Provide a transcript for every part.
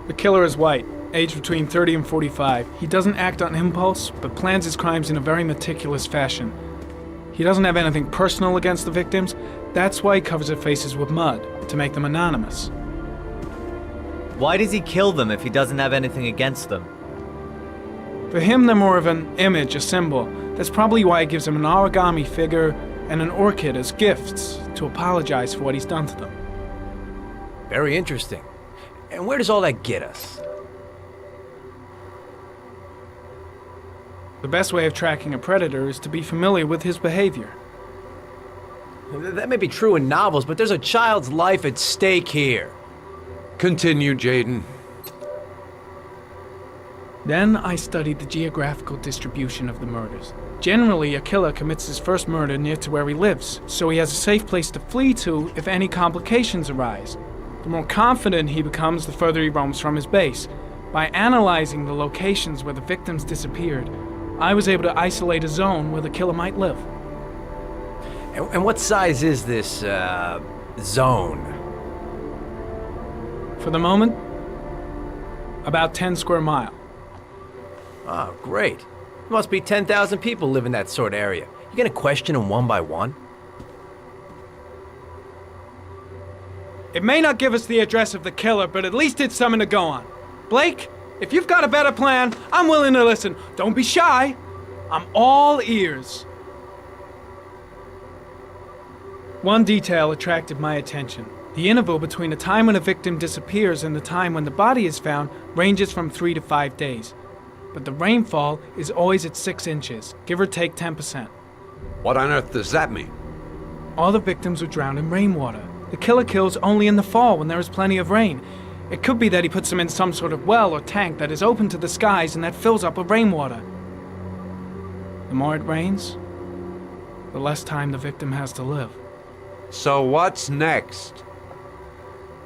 The killer is white, aged between 30 and 45. He doesn't act on impulse, but plans his crimes in a very meticulous fashion. He doesn't have anything personal against the victims. That's why he covers their faces with mud, to make them anonymous. Why does he kill them if he doesn't have anything against them? For him, they're more of an image, a symbol. That's probably why he gives them an origami figure and an orchid as gifts to apologize for what he's done to them. Very interesting. And where does all that get us? The best way of tracking a predator is to be familiar with his behavior. That may be true in novels, but there's a child's life at stake here. Continue, Jaden. Then I studied the geographical distribution of the murders. Generally, a killer commits his first murder near to where he lives, so he has a safe place to flee to if any complications arise. The more confident he becomes, the further he roams from his base. By analyzing the locations where the victims disappeared, I was able to isolate a zone where the killer might live. And what size is this, zone? For the moment, about 10 square miles. Oh, great. There must be 10,000 people live in that sort of area. You gonna question them one by one? It may not give us the address of the killer, but at least it's something to go on. Blake, if you've got a better plan, I'm willing to listen. Don't be shy. I'm all ears. One detail attracted my attention. The interval between the time when a victim disappears and the time when the body is found ranges from 3 to 5 days. But the rainfall is always at 6 inches, give or take 10%. What on earth does that mean? All the victims were drowned in rainwater. The killer kills only in the fall when there is plenty of rain. It could be that he puts them in some sort of well or tank that is open to the skies and that fills up with rainwater. The more it rains, the less time the victim has to live. So what's next?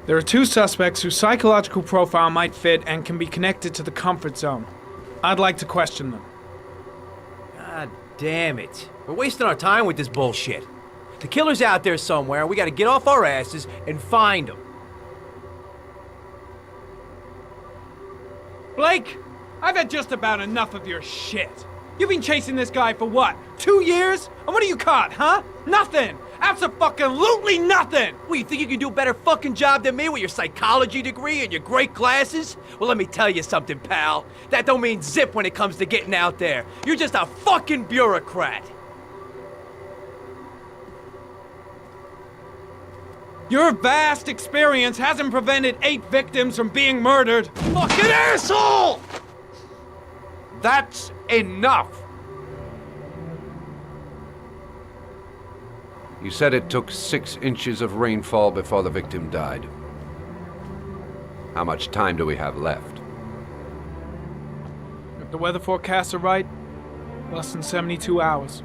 There are 2 suspects whose psychological profile might fit and can be connected to the comfort zone. I'd like to question them. God damn it. We're wasting our time with this bullshit. The killer's out there somewhere, and we gotta get off our asses and find him. Blake, I've had just about enough of your shit. You've been chasing this guy for what, 2 years? And what are you caught, huh? Nothing! Abso-fucking-lutely nothing! What, you think you can do a better fucking job than me with your psychology degree and your great glasses? Well, let me tell you something, pal. That don't mean zip when it comes to getting out there. You're just a fucking bureaucrat. Your vast experience hasn't prevented 8 victims from being murdered. Fucking asshole! That's enough! You said it took 6 inches of rainfall before the victim died. How much time do we have left? If the weather forecasts are right, less than 72 hours.